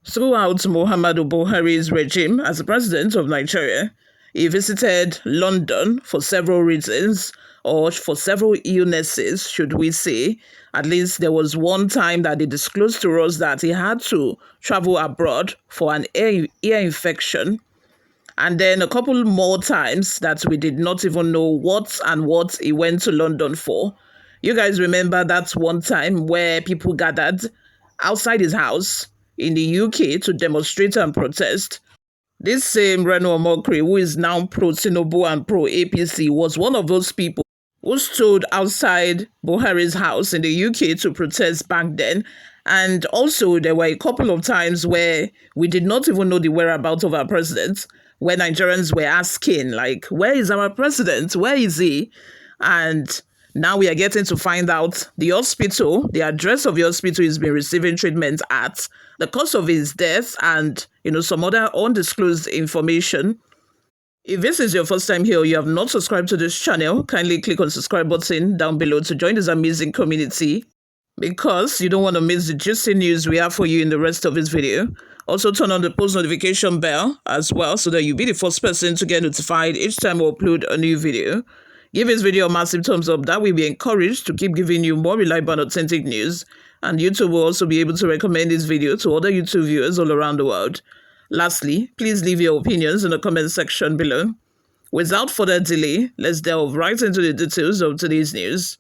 Throughout Muhammadu Buhari's regime as the president of Nigeria, he visited London for several reasons, or for several illnesses, should we say. At least there was one time that he disclosed to us that he had to travel abroad for an ear infection. And then a couple more times that we did not even know what he went to London for. You guys remember that one time where people gathered outside his house in the UK to demonstrate and protest? This same Reno Omokri, who is now pro-Tinubu and pro-APC, was one of those people who stood outside Buhari's house in the UK to protest back then. And also, there were a couple of times where we did not even know the whereabouts of our president, where Nigerians were asking, like, where is our president? Where is he? And now we are getting to find out the hospital, the address of the hospital he's been receiving treatment at, the cause of his death, and, some other undisclosed information. If this is your first time here or you have not subscribed to this channel, kindly click on the subscribe button down below to join this amazing community, because you don't want to miss the juicy news we have for you in the rest of this video. Also turn on the post notification bell as well so that you'll be the first person to get notified each time we upload a new video. Give this video a massive thumbs up. That will be encouraged to keep giving you more reliable and authentic news. And YouTube will also be able to recommend this video to other YouTube viewers all around the world. Lastly, please leave your opinions in the comment section below. Without further delay, let's delve right into the details of today's news.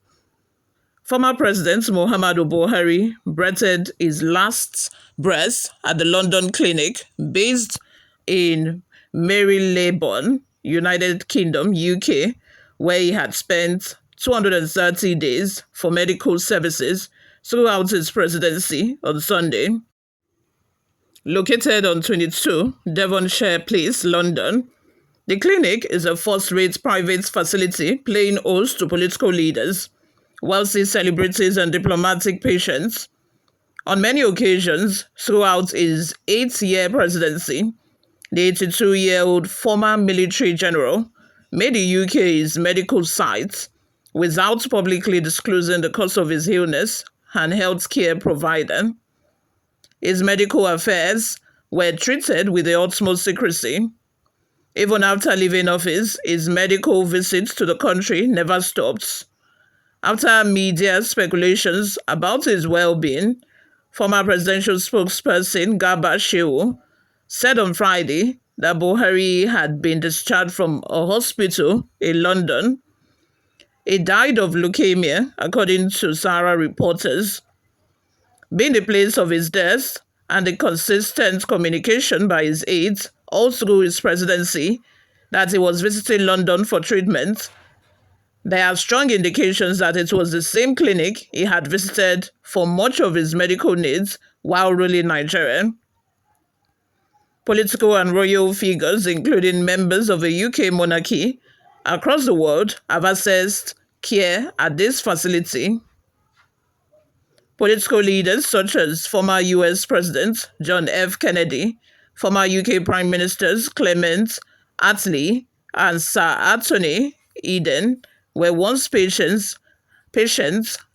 Former President Muhammadu Buhari breathed his last breath at the London clinic based in Marylebone, United Kingdom, UK, where he had spent 230 days for medical services throughout his presidency on Sunday. Located on 22 Devonshire Place, London, the clinic is a first-rate private facility playing host to political leaders, wealthy celebrities and diplomatic patients. On many occasions throughout his 8-year presidency, the 82-year-old former military general made the UK his medical site without publicly disclosing the cause of his illness and healthcare provider. His medical affairs were treated with the utmost secrecy. Even after leaving office, his medical visits to the country never stopped. After media speculations about his well-being, former presidential spokesperson Garba Shehu said on Friday that Buhari had been discharged from a hospital in London. He died of leukemia, according to Sahara reporters. Being the place of his death and the consistent communication by his aides all through his presidency that he was visiting London for treatment, there are strong indications that it was the same clinic he had visited for much of his medical needs while ruling Nigeria. Political and royal figures, including members of the UK monarchy across the world, have accessed care at this facility. Political leaders such as former US President John F. Kennedy, former UK Prime Ministers Clement Attlee and Sir Anthony Eden were once patients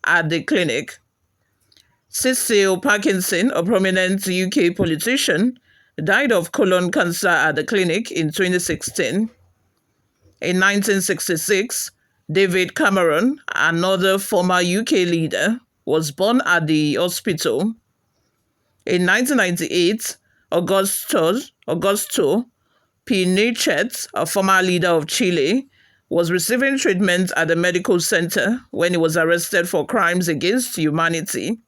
at the clinic. Cecil Parkinson, a prominent UK politician, died of colon cancer at the clinic in 2016. In 1966, David Cameron, another former UK leader, was born at the hospital. In 1998, Augusto Pinochet, a former leader of Chile, was receiving treatment at the medical center when he was arrested for crimes against humanity.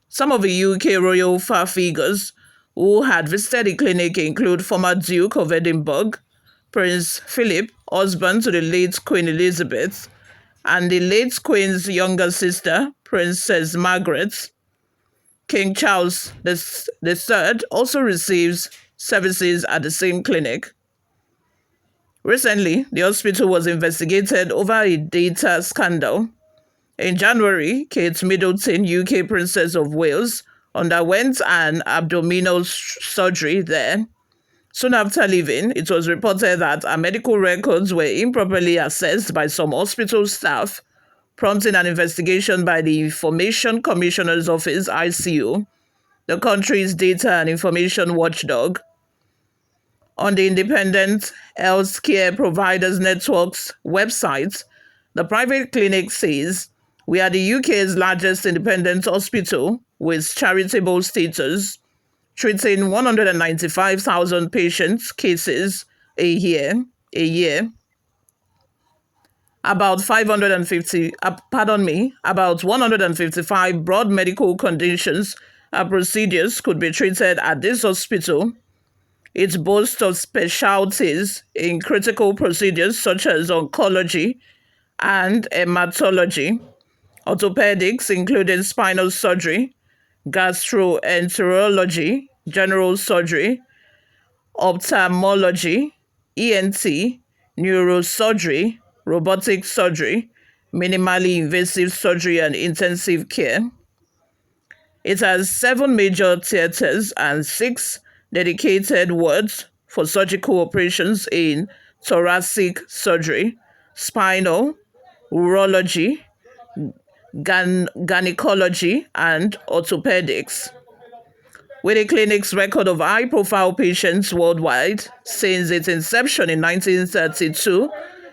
Some of the UK royal figures who had visited the clinic include former Duke of Edinburgh, Prince Philip, husband to the late Queen Elizabeth, and the late Queen's younger sister, Princess Margaret. King Charles III also receives services at the same clinic. Recently, the hospital was investigated over a data scandal. In January, Kate Middleton, UK Princess of Wales, underwent an abdominal surgery there. Soon after leaving, it was reported that her medical records were improperly assessed by some hospital staff, prompting an investigation by the Information Commissioner's Office, ICO. the country's data and information watchdog. On the Independent Healthcare Providers Network's website, the private clinic says, "We are the UK's largest independent hospital with charitable status, treating 195,000 patients cases a year. About 155 broad medical conditions and procedures could be treated at this hospital. It boasts of specialties in critical procedures such as oncology and hematology, orthopedics including spinal surgery, gastroenterology, general surgery, ophthalmology, ENT, neurosurgery, robotic surgery, minimally invasive surgery, and intensive care. It has 7 major theaters and 6 dedicated wards for surgical operations in thoracic surgery, spinal, urology, gynecology, and orthopedics. With the clinic's record of high-profile patients worldwide since its inception in 1932,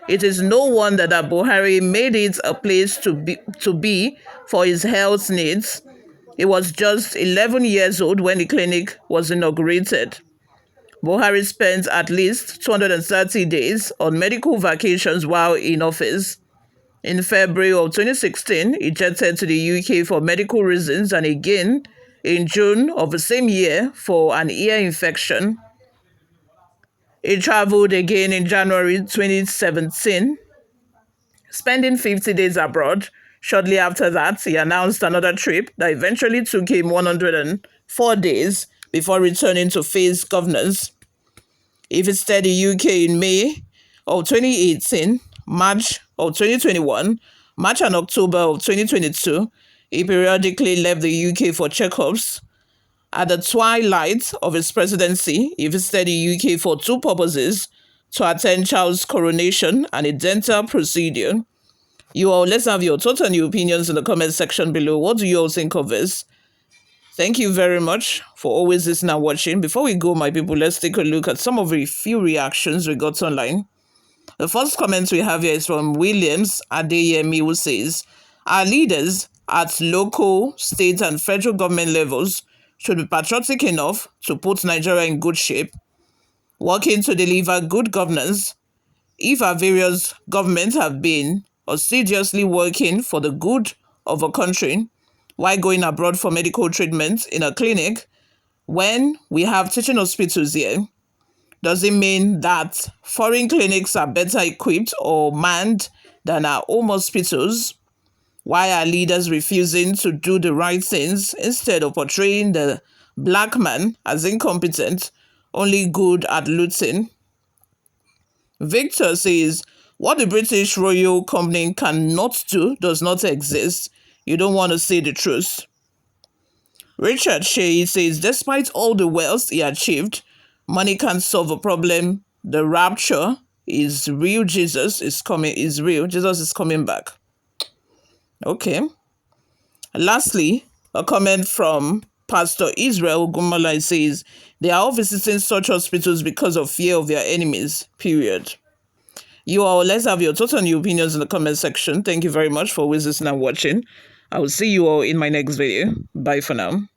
it is no wonder that Buhari made it a place to be for his health needs. He was just 11 years old when the clinic was inaugurated. Buhari spent at least 230 days on medical vacations while in office. In February of 2016, he jetted to the UK for medical reasons and again in June of the same year for an ear infection. He traveled again in January 2017, spending 50 days abroad. Shortly after that, he announced another trip that eventually took him 104 days before returning to face governance. He visited the UK in May of 2018, March of 2021, March and October of 2022. He periodically left the UK for checkups. At the twilight of his presidency, he visited the UK for 2 purposes: to attend Charles' coronation and a dental procedure. You all, let's have your thoughts and your opinions in the comment section below. What do you all think of this? Thank you very much for always listening and watching. Before we go, my people, let's take a look at some of the few reactions we got online. The first comment we have here is from Williams Adeyemi, who says, "Our leaders at local, state and federal government levels should be patriotic enough to put Nigeria in good shape, working to deliver good governance. If our various governments have been assiduously working for the good of a country while going abroad for medical treatment in a clinic, when we have teaching hospitals here, does it mean that foreign clinics are better equipped or manned than our home hospitals? Why are leaders refusing to do the right things instead of portraying the black man as incompetent, only good at looting?" Victor says, "What the British Royal Company cannot do does not exist. You don't want to say the truth." Richard Shea says, "Despite all the wealth he achieved, money can't solve a problem. The rapture is real. Jesus is real. Jesus is coming back." Okay. Lastly, a comment from Pastor Israel Gumalai says, "They are all visiting such hospitals because of fear of their enemies, period." You all, let's have your thoughts and your opinions in the comment section. Thank you very much for always listening and watching. I will see you all in my next video. Bye for now.